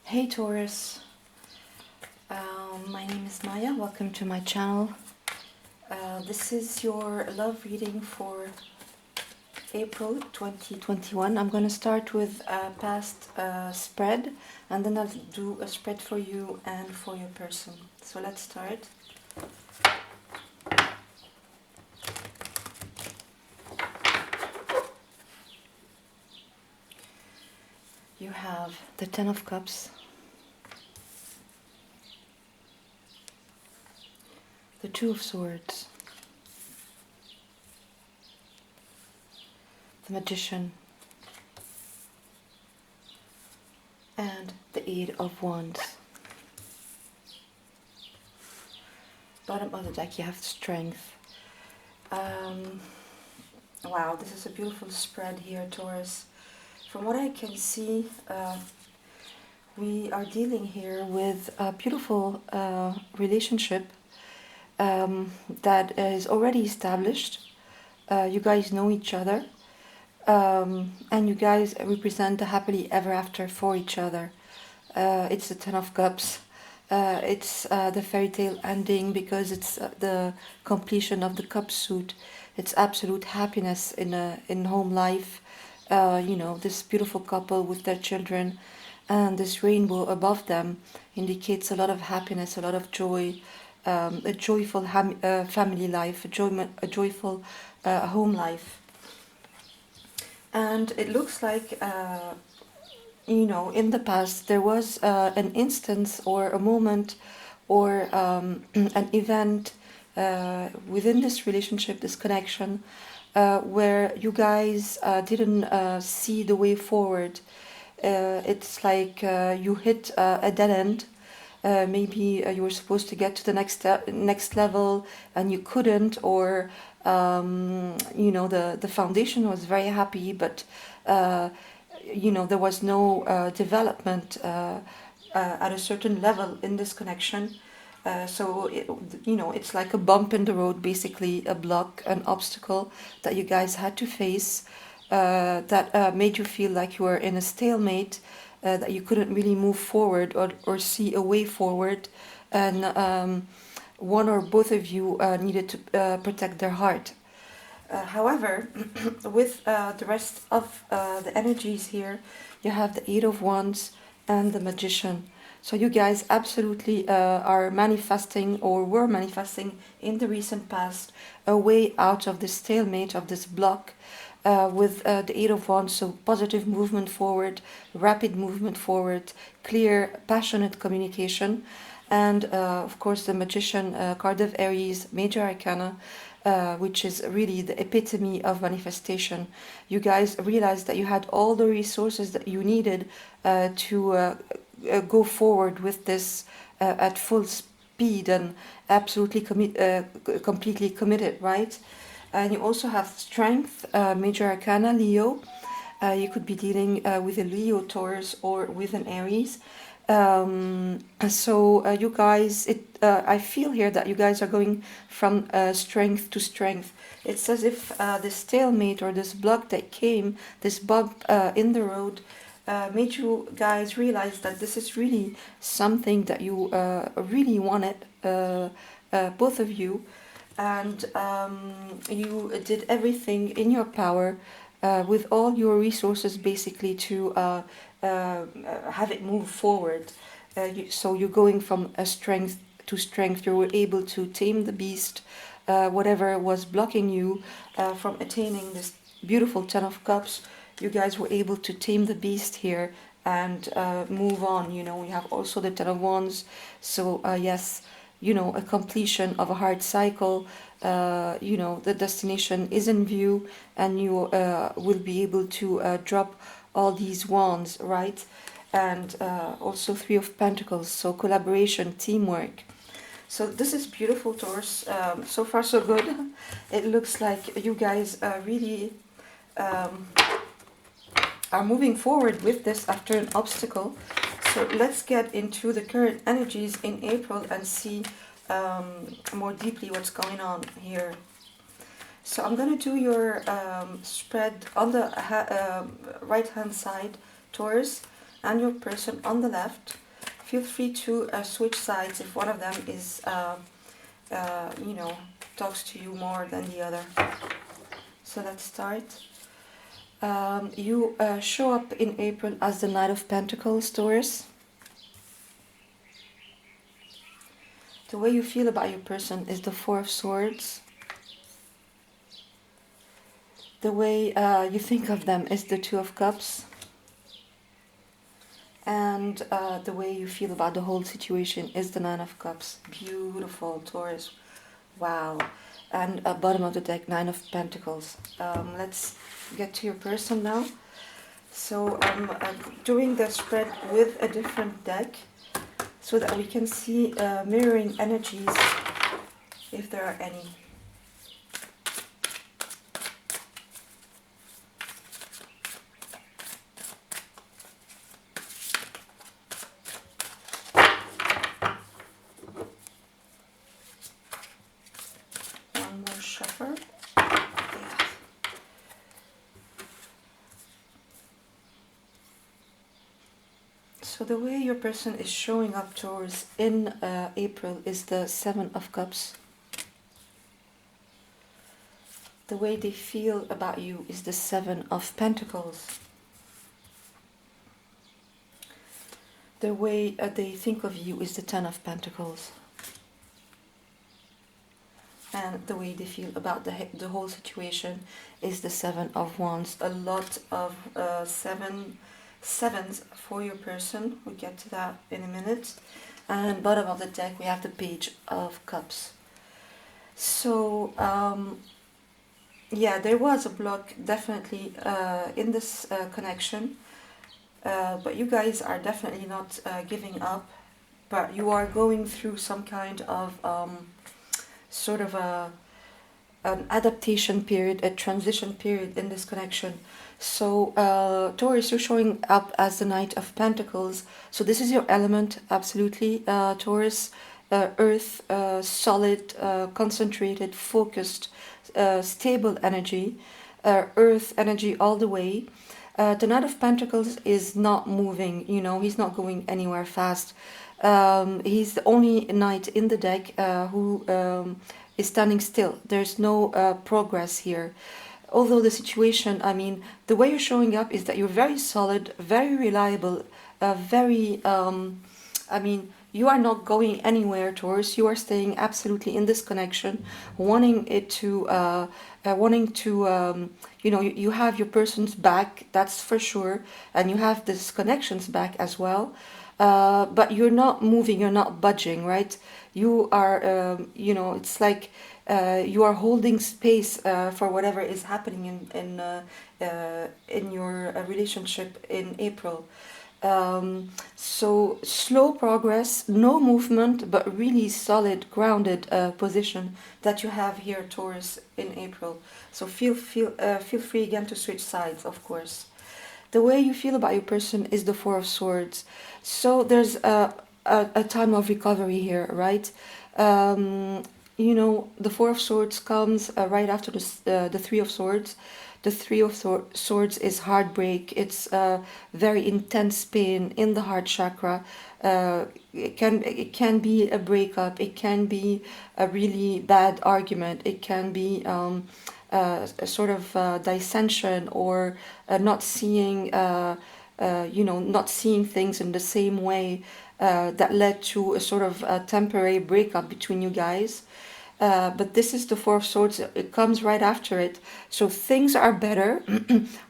Hey Taurus, my name is Maya. Welcome to my channel. This is your love reading for April 2021. I'm going to start with a past spread, and then I'll do a spread for you and for your person. So let's start. You have the Ten of Cups, the Two of Swords, the Magician, and the Eight of Wands. Bottom of the deck you have Strength. Wow, this is a beautiful spread here, Taurus. From what I can see, we are dealing here with a beautiful relationship that is already established. You guys know each other, and you guys represent a happily ever after for each other. It's the Ten of Cups. It's the fairy tale ending because it's the completion of the cup suit. It's absolute happiness in home life. You know, this beautiful couple with their children, and this rainbow above them indicates a lot of happiness, a lot of joy, a joyful family life, a joyful home life. And it looks like, you know, in the past there was an instance or a moment or an event within this relationship, this connection, where you guys didn't see the way forward. It's like you hit a dead end. Maybe you were supposed to get to the next level and you couldn't, or you know, the foundation was very happy, but you know, there was no development at a certain level in this connection. So, you know, it's like a bump in the road, basically a block, an obstacle that you guys had to face, that made you feel like you were in a stalemate, that you couldn't really move forward or see a way forward. And one or both of you needed to protect their heart. However, with the rest of the energies here, you have the Eight of Wands and the Magician. So you guys absolutely are manifesting, or were manifesting in the recent past, a way out of this stalemate, of this block, with the Eight of Wands. So positive movement forward, rapid movement forward, clear, passionate communication. And of course the Magician, card of Aries, major arcana, which is really the epitome of manifestation. You guys realized that you had all the resources that you needed to go forward with this at full speed and absolutely completely committed, right? And you also have Strength, major arcana, Leo. You could be dealing with a Leo, Taurus, or with an Aries. So you guys, I feel here that you guys are going from strength to strength. It's as if this stalemate or this block that came, this bump in the road, made you guys realize that this is really something that you really wanted, both of you, and you did everything in your power with all your resources, basically, to have it move forward. So you're going from a strength to strength. You were able to tame the beast, whatever was blocking you from attaining this beautiful Ten of Cups. You guys were able to tame the beast here and move on. You know, we have also the Ten of Wands. So yes, you know, a completion of a hard cycle. You know, the destination is in view, and you will be able to drop all these wands, right? And also Three of Pentacles, so collaboration, teamwork. So this is beautiful, Taurus. So far so good. It looks like you guys really are moving forward with this after an obstacle. So let's get into the current energies in April and see more deeply what's going on here. So I'm going to do your spread on the right hand side, Taurus, and your person on the left. Feel free to switch sides if one of them is, you know, talks to you more than the other. So let's start. You show up in April as the Knight of Pentacles, Taurus. The way you feel about your person is the Four of Swords. The way you think of them is the Two of Cups. And the way you feel about the whole situation is the Nine of Cups. Beautiful, Taurus. Wow. And bottom of the deck, Nine of Pentacles. Let's get to your person now. So I'm doing the spread with a different deck so that we can see mirroring energies, if there are any. One more shuffle. Yeah. So the way your person is showing up towards in April is the Seven of Cups. The way they feel about you is the Seven of Pentacles. The way they think of you is the Ten of Pentacles. And the way they feel about the whole situation is the Seven of Wands. A lot of sevens for your person. We'll get to that in a minute. And bottom of the deck we have the Page of Cups. So yeah, there was a block definitely in this connection, but you guys are definitely not giving up, but you are going through some kind of sort of an adaptation period, a transition period in this connection. So Taurus, you're showing up as the Knight of Pentacles. So this is your element, absolutely, Taurus. Earth, solid, concentrated, focused, stable energy, earth energy all the way. The Knight of Pentacles is not moving, you know, he's not going anywhere fast. He's the only knight in the deck who is standing still. There's no progress here. Although the situation, I mean, the way you're showing up is that you're very solid, very reliable, very, I mean, you are not going anywhere, Taurus. You are staying absolutely in this connection, wanting it to, you know, you have your person's back, that's for sure, and you have this connection's back as well. But you're not moving, you're not budging, right? You are, you know, it's like you are holding space for whatever is happening in your relationship in April. So slow progress, no movement, but really solid, grounded position that you have here, Taurus, in April. So feel free again to switch sides, of course. The way you feel about your person is the Four of Swords. So there's a time of recovery here, right? You know, the Four of Swords comes right after the Three of Swords. The Three of Swords is heartbreak. It's very intense pain in the heart chakra. It can be a breakup. It can be a really bad argument. It can be a sort of dissension or not seeing, you know, not seeing things in the same way that led to a sort of temporary breakup between you guys. But this is the Four of Swords. It comes right after it, so things are better.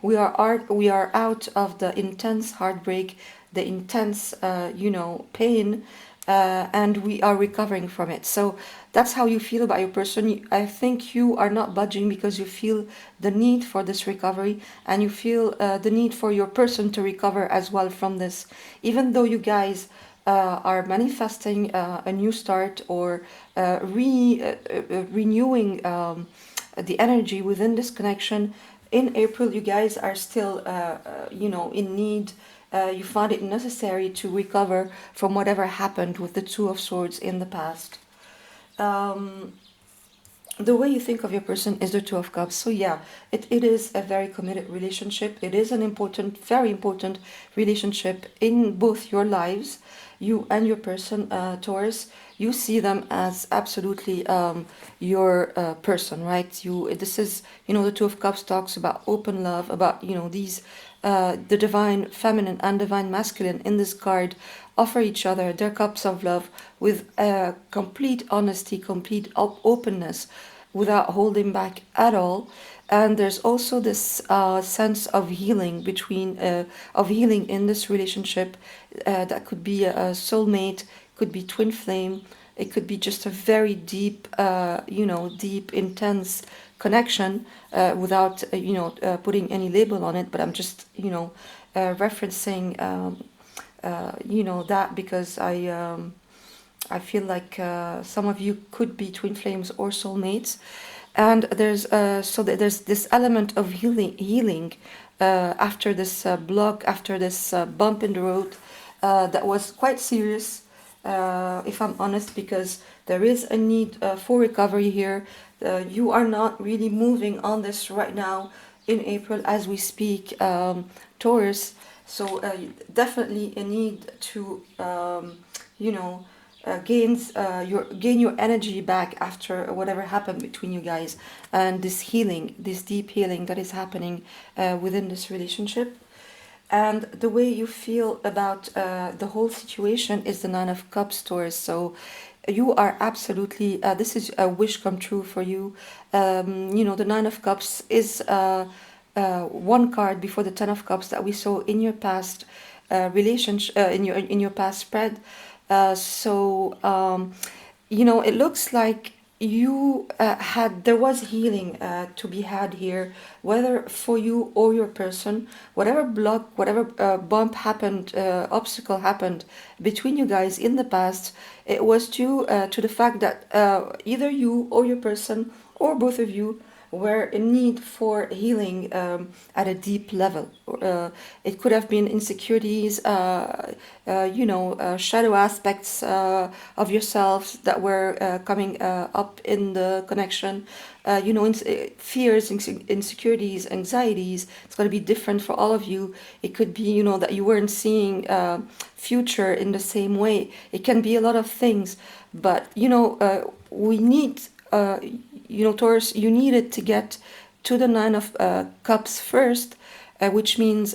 we are out of the intense heartbreak, the intense, you know, pain, and we are recovering from it. So that's how you feel about your person. I think you are not budging because you feel the need for this recovery, and you feel the need for your person to recover as well from this, even though you guys are manifesting a new start or renewing the energy within this connection. In April, you guys are still, you know, in need. You find it necessary to recover from whatever happened with the Two of Swords in the past. the way you think of your person is the Two of Cups. So yeah, it is a very committed relationship. It is an important, very important relationship in both your lives, you and your person, Taurus. You see them as absolutely your person, right? This is, the Two of Cups talks about open love, about, these the divine feminine and divine masculine in this card offer each other their cups of love with complete honesty, complete openness, without holding back at all. And there's also this sense of healing of healing in this relationship. That could be a soulmate, could be twin flame, it could be just a very deep, deep, intense connection, without, putting any label on it. But I'm just, referencing, that because I feel like some of you could be twin flames or soulmates, and there's this element of healing after this block, after this bump in the road that was quite serious, if I'm honest, because there is a need for recovery here. You are not really moving on this right now in April as we speak, Taurus. So definitely a need to, you know, gain your energy back after whatever happened between you guys, and this healing, this deep healing that is happening within this relationship. And the way you feel about the whole situation is the Nine of Cups, Taurus. So you are absolutely, this is a wish come true for you. The Nine of Cups is one card before the Ten of Cups that we saw in your past relationship, in your past spread. It looks like there was healing to be had here, whether for you or your person. Whatever block, whatever bump happened, obstacle happened between you guys in the past, it was due to the fact that either you or your person or both of you were in need for healing at a deep level. It could have been insecurities, shadow aspects of yourselves that were coming up in the connection. Fears, insecurities, anxieties. It's going to be different for all of you. It could be, that you weren't seeing future in the same way. It can be a lot of things, but we need. Taurus, you needed to get to the Nine of Cups first, which means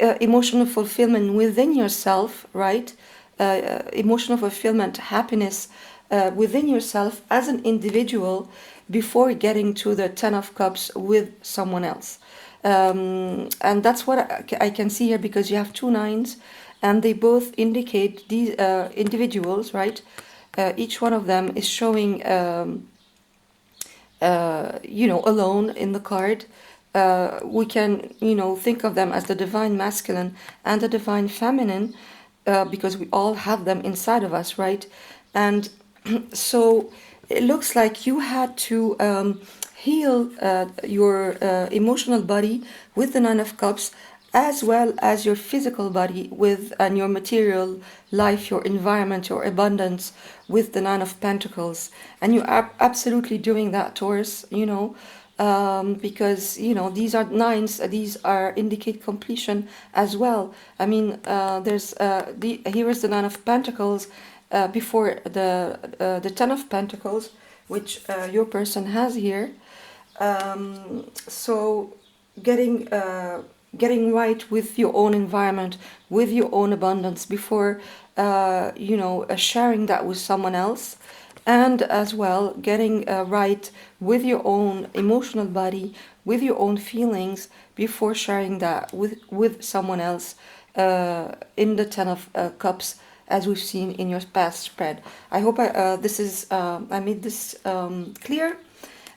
emotional fulfillment within yourself, right? Emotional fulfillment, happiness within yourself as an individual before getting to the Ten of Cups with someone else. And that's what I can see here, because you have two nines and they both indicate these individuals, right? Each one of them is showing alone in the card. We can, think of them as the divine masculine and the divine feminine, because we all have them inside of us, right? And so it looks like you had to heal your emotional body with the Nine of Cups, as well as your physical body and your material life, your environment, your abundance with the Nine of Pentacles. And you are absolutely doing that, Taurus, because, these are nines, these indicate completion as well. I mean, here is the Nine of Pentacles before the Ten of Pentacles, which your person has here. So getting right with your own environment, with your own abundance before, sharing that with someone else. And as well, getting right with your own emotional body, with your own feelings before sharing that with someone else in the Ten of Cups, as we've seen in your past spread. I hope I made this clear.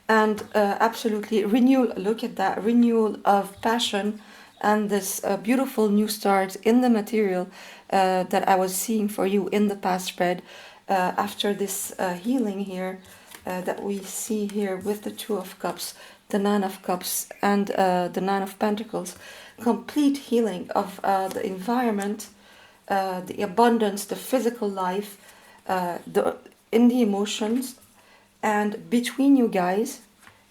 And absolutely renewal, look at that, renewal of passion and this beautiful new start in the material that I was seeing for you in the past spread, after this healing here that we see here with the Two of Cups, the Nine of Cups, and the Nine of Pentacles. Complete healing of the environment, the abundance, the physical life, in the emotions, And between you guys,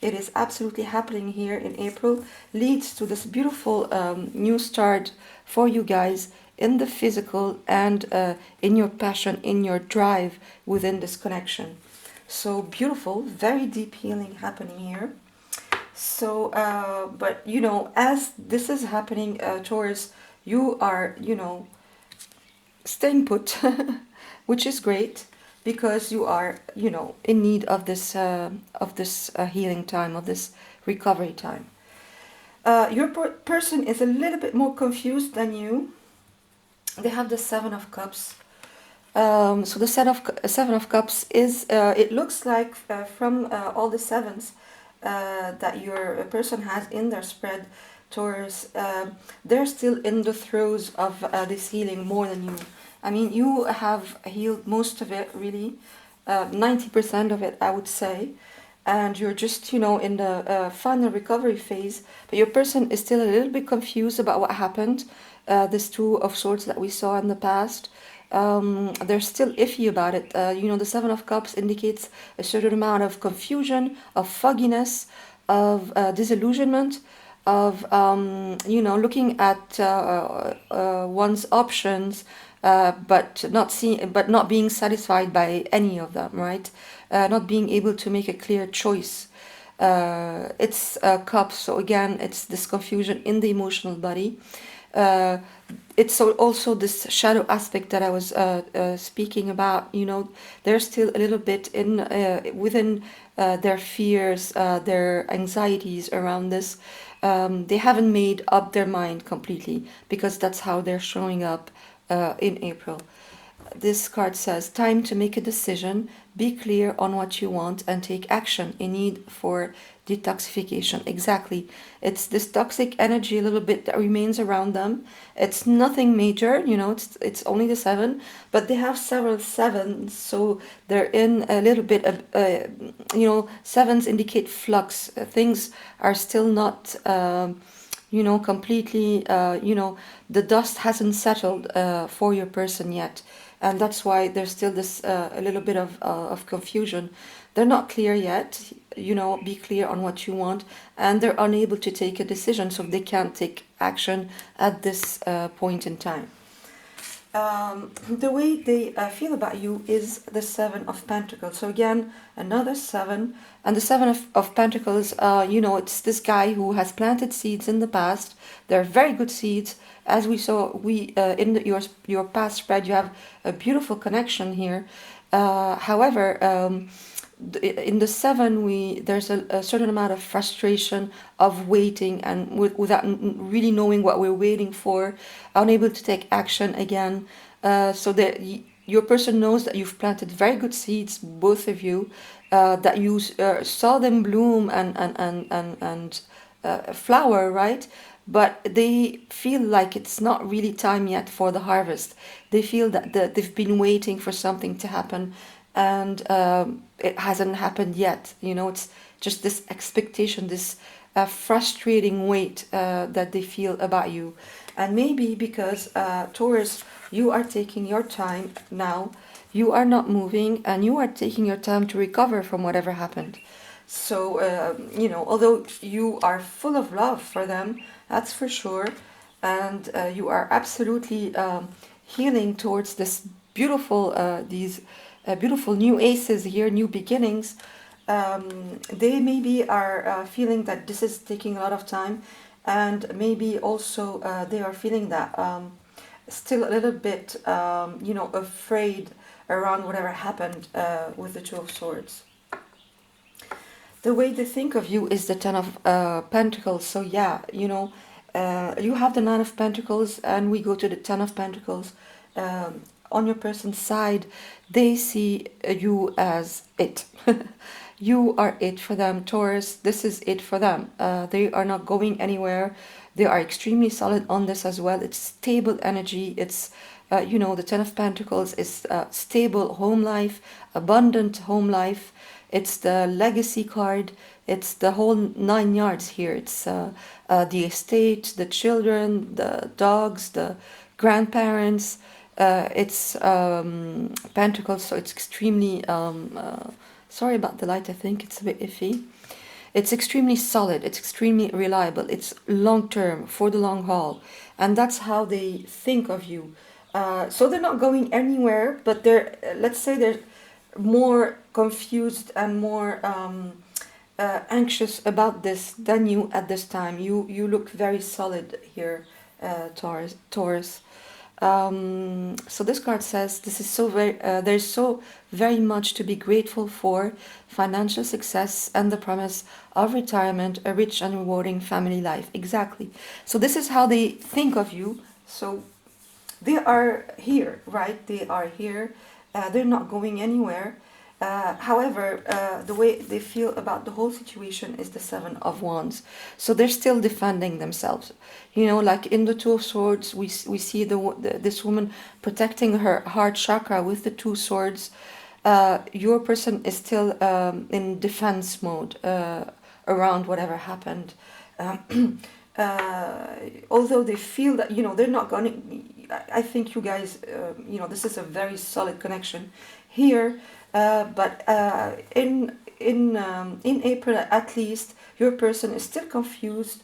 it is absolutely happening here in April, leads to this beautiful new start for you guys in the physical and in your passion, in your drive within this connection. So beautiful, very deep healing happening here. So, but you know, as this is happening, Taurus, you are, you know, staying put, which is great because you are, you know, in need of this healing time, of this recovery time. Your person is a little bit more confused than you. They have the Seven of Cups. So the Seven of Cups is, it looks like from all the sevens that your person has in their spread, Taurus, they're still in the throes of this healing more than you. I mean, you have healed most of it, really, 90% of it, I would say, and you're just, you know, in the final recovery phase, but your person is still a little bit confused about what happened, this Two of Swords that we saw in the past. They're still iffy about it. You know, the Seven of Cups indicates a certain amount of confusion, of fogginess, of disillusionment, of you know, looking at one's options, but not being satisfied by any of them, right? Not being able to make a clear choice. It's cups, so again, it's this confusion in the emotional body. It's also this shadow aspect that I was speaking about. You know, they're still a little bit in within their fears, their anxieties around this. They haven't made up their mind completely because that's how they're showing up in April. This card says, time to make a decision, be clear on what you want and take action in need for detoxification. Exactly. It's this toxic energy a little bit that remains around them. It's nothing major, you know, it's only the seven, but they have several sevens, so they're in a little bit of, you know, sevens indicate flux. Things are still not, you know, completely, you know, the dust hasn't settled for your person yet. And that's why there's still this a little bit of confusion. They're not clear yet, you know, be clear on what you want, and they're unable to take a decision, so they can't take action at this point in time. The way they feel about you is the Seven of Pentacles. So again, another seven, and the Seven of Pentacles, you know, it's this guy who has planted seeds in the past. They're very good seeds. As we saw, in your past spread, you have a beautiful connection here. However, in the seven, there's a certain amount of frustration of waiting and without really knowing what we're waiting for, unable to take action again. So that your person knows that you've planted very good seeds, both of you, that you saw them bloom and flower, right? But they feel like it's not really time yet for the harvest. They feel that they've been waiting for something to happen, and it hasn't happened yet. You know, it's just this expectation, this frustrating weight that they feel about you. And maybe because Taurus, you are taking your time now, you are not moving, and you are taking your time to recover from whatever happened. So, you know, although you are full of love for them, that's for sure, and you are absolutely healing towards this beautiful, these beautiful new aces here, new beginnings. They maybe are feeling that this is taking a lot of time, and maybe also they are feeling that still a little bit, you know, afraid around whatever happened with the Two of Swords. The way they think of you is the Ten of Pentacles. So yeah, you know, you have the Nine of Pentacles, and we go to the Ten of Pentacles. On your person's side, they see you as it. You are it for them, Taurus. This is it for them. They are not going anywhere. They are extremely solid on this as well. It's stable energy. It's, you know, the Ten of Pentacles is stable home life, abundant home life. It's the legacy card. It's the whole 9 yards here. It's the estate, the children, the dogs, the grandparents. It's Pentacles, so it's extremely Sorry about the light, I think it's a bit iffy. It's extremely solid, it's extremely reliable, it's long term, for the long haul. And that's how they think of you. So they're not going anywhere, but they're, let's say they're more confused and more anxious about this than you at this time. You look very solid here, Taurus. So this card says this is so very there's so very much to be grateful for: financial success and the promise of retirement, a rich and rewarding family life. Exactly. So this is how they think of you. So they are here, right? They are here. They're not going anywhere. However, the way they feel about the whole situation is the Seven of Wands. So they're still defending themselves. You know, like in the Two of Swords, we see this woman protecting her heart chakra with the two swords. Your person is still in defense mode around whatever happened. Although they feel that, you know, they're not going to, I think you guys, you know, this is a very solid connection here. But in April, at least, your person is still confused,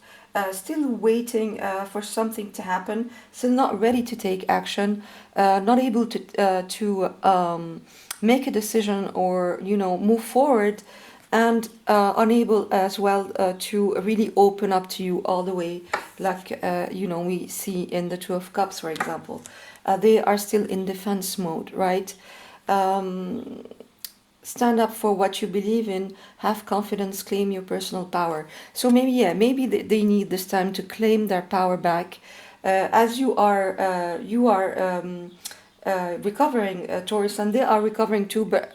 still waiting for something to happen, still not ready to take action, not able to make a decision or, you know, move forward, and unable as well to really open up to you all the way, like you know, we see in the Two of Cups, for example. They are still in defense mode, right? Stand up for what you believe in, have confidence, claim your personal power. So maybe, yeah, maybe they need this time to claim their power back. As you are recovering, Taurus, and they are recovering too, but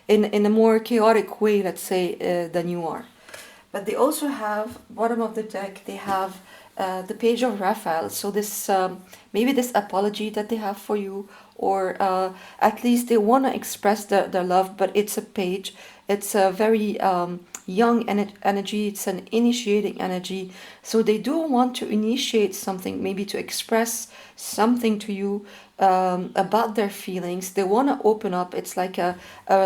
in a more chaotic way, let's say, than you are. But they also have, bottom of the deck, they have the Page of Raphael. So this maybe this apology that they have for you, or at least they want to express their love, but it's a page. It's a very young energy. It's an initiating energy. So they do want to initiate something, maybe to express something to you about their feelings. They want to open up. It's like a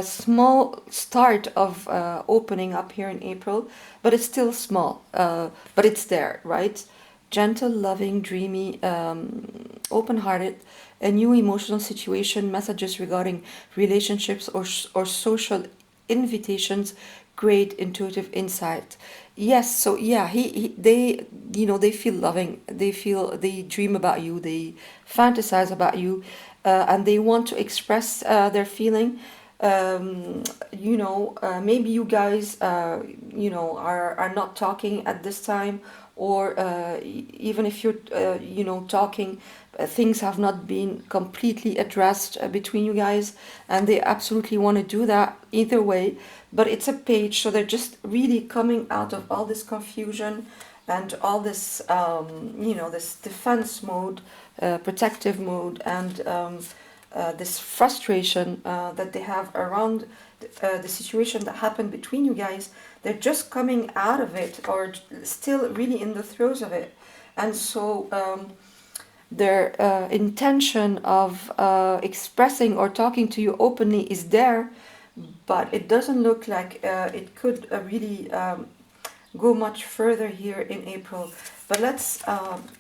small start of opening up here in April, but it's still small, but it's there, right? Gentle, loving, dreamy, open-hearted, a new emotional situation, messages regarding relationships or social invitations, great intuitive insight. Yes, so yeah, they, you know, they feel loving, they dream about you, they fantasize about you, and they want to express their feeling. You know, maybe you guys, you know, are not talking at this time, or even if you're, you know, talking, things have not been completely addressed between you guys, and they absolutely want to do that either way. But it's a page, so they're just really coming out of all this confusion and all this, you know, this defense mode, protective mode, and this frustration that they have around the situation that happened between you guys. They're just coming out of it, or still really in the throes of it. And so their intention of expressing or talking to you openly is there, but it doesn't look like it could really go much further here in April. But let's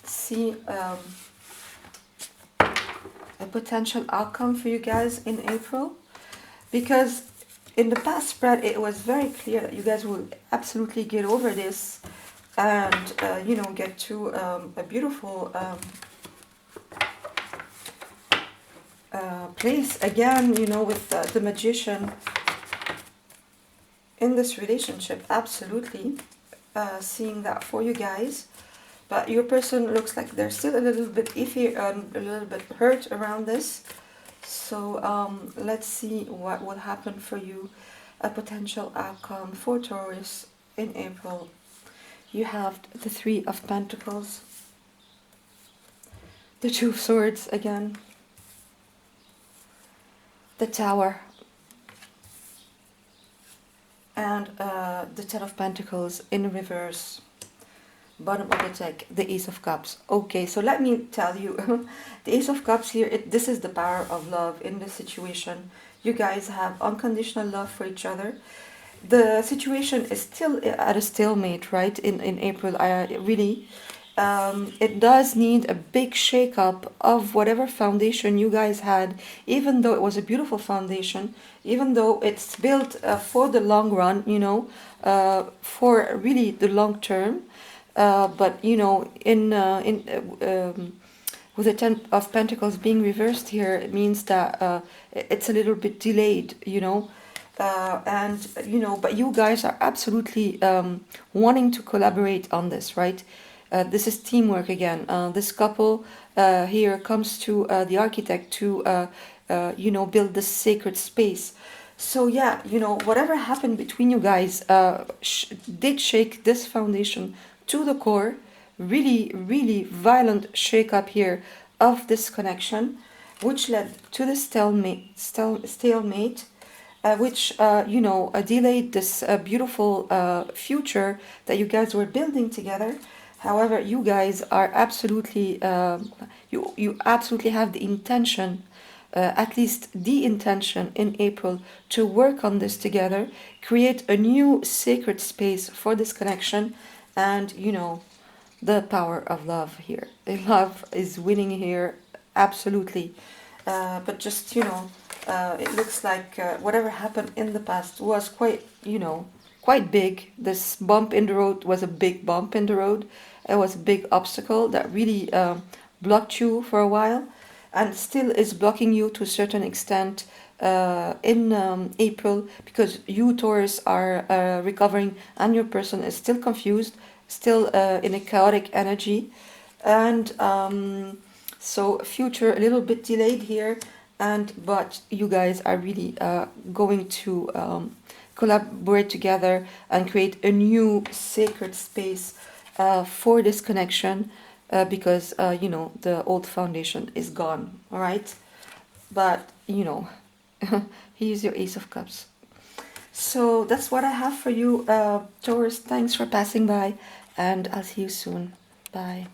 see a potential outcome for you guys in April, because in the past spread it was very clear that you guys will absolutely get over this and you know, get to a beautiful place again, you know, with the Magician in this relationship. Absolutely seeing that for you guys. But your person looks like they're still a little bit iffy and a little bit hurt around this. So let's see what will happen for you. A potential outcome for Taurus in April. You have the Three of Pentacles, the Two of Swords again, the Tower, and the Ten of Pentacles in reverse. Bottom of the deck, the Ace of Cups. Okay, so let me tell you, the Ace of Cups here, this is the power of love in this situation. You guys have unconditional love for each other. The situation is still at a stalemate, right? In April, I really, it does need a big shake-up of whatever foundation you guys had, even though it was a beautiful foundation, even though it's built for the long run, you know, for really the long term. But you know, with the Ten of Pentacles being reversed here, it means that it's a little bit delayed, you know. And you know, but you guys are absolutely wanting to collaborate on this, right? This is teamwork again. This couple here comes to the architect to you know, build this sacred space. So yeah, you know, whatever happened between you guys did shake this foundation to the core. Really, really violent shake up here of this connection, which led to the stalemate, which you know, delayed this beautiful future that you guys were building together. However, you guys are absolutely you absolutely have the intention, at least the intention in April, to work on this together, create a new sacred space for this connection, and you know, the power of love here. Love is winning here, absolutely. But just, you know, it looks like whatever happened in the past was quite, you know, quite big. This bump in the road was a big bump in the road. It was a big obstacle that really blocked you for a while, and still is blocking you to a certain extent in April, because you, Taurus, are recovering and your person is still confused, still in a chaotic energy. And so future a little bit delayed here, and but you guys are really going to collaborate together and create a new sacred space for this connection, because you know, the old foundation is gone. All right, but you know, here's your Ace of Cups. So that's what I have for you, Taurus. Thanks for passing by, and I'll see you soon. Bye.